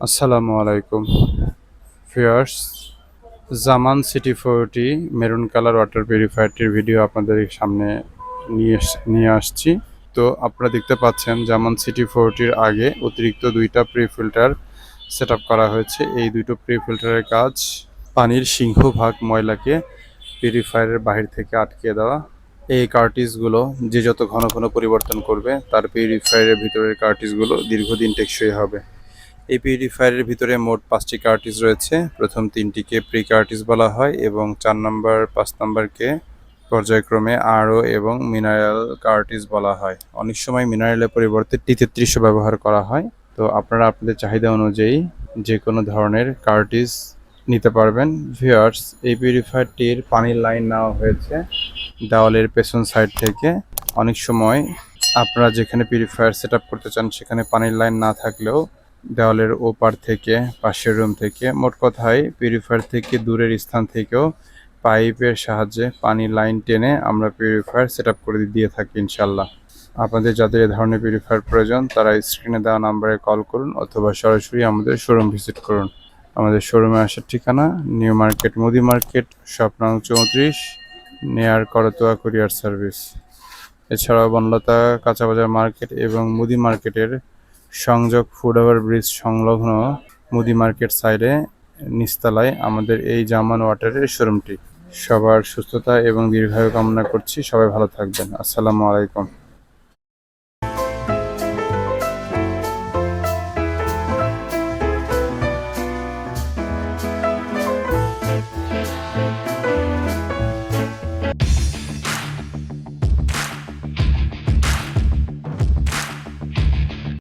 আসসালামু আলাইকুম viewers. Zaman city 40 maroon colour water পিউরিফায়ারটির ভিডিও আপনাদের সামনে নিয়ে আসছি। তো আপনারা দেখতে পাচ্ছেন জামান সিটি 40-র আগে অতিরিক্ত দুইটা প্রি ফিল্টার সেট করা হয়েছে। এই দুটো প্রি ফিল্টারের কাজ পানির সিংহভাগ ময়লাকে পিউরিফায়ারের বাহির থেকে আটকে দেওয়া। এই কার্টিজগুলো যে যত ঘন ঘন পরিবর্তন করবে তার পিউরিফায়ারের ভিতরের কার্টিজগুলো দীর্ঘদিন টেকসই হবে। এই পিউরিফায়ারের ভিতরে মোট 5টি কার্টিজ রয়েছে। প্রথম 3টিকে প্রি কার্টিজ বলা হয় এবং 4 নাম্বার 5 নাম্বারকে পর্যায়ক্রমে আরও এবং মিনারেল কার্টিজ বলা হয়। অনেক সময় মিনারেলের পরিবর্তে T33 ব্যবহার করা হয়। তো আপনারা আপনাদের চাহিদা অনুযায়ী যে কোনো ধরনের কার্টিজ নিতে পারবেন। ভিউয়ার্স, এই পিউরিফায়ারটির পানির লাইন নেওয়া হয়েছে দেওয়ালের পেছন সাইড থেকে। অনেক সময় আপনারা যেখানে পিউরিফায়ার সেট করতে চান সেখানে পানির লাইন না থাকলেও দেওয়ালের ওপার থেকে, পাশের রুম থেকে, মোট কথায় পিউরিফায়ার থেকে দূরের স্থান থেকেও পাইপের সাহায্যে পানির লাইন টেনে আমরা পিউরিফায়ার সেট করে দিয়ে থাকি ইনশাল্লাহ। আপনাদের যাদের এ ধরনের পিউরিফায়ার প্রয়োজন তারা স্ক্রিনে দেওয়া নাম্বারে কল করুন অথবা সরাসরি আমাদের শোরুম ভিজিট করুন। আমাদের শোরুমে আসার ঠিকানা নিউ মার্কেট, মুদি মার্কেট, শপ নং 34, নেয়ার করতোয়া কুরিয়ার সার্ভিস। এছাড়াও বনলতা কাঁচাবাজার মার্কেট এবং মুদি মার্কেটের সংযোগ ফুড ওভার ব্রিজ সংলগ্ন মুদি মার্কেট সাইডে নিচতলায় আমাদের এই জামান ওয়াটারের শোরুমটি। সবার সুস্থতা এবং দীর্ঘায়ু কামনা করছি। সবাই ভালো থাকবেন। আসসালামু আলাইকুম।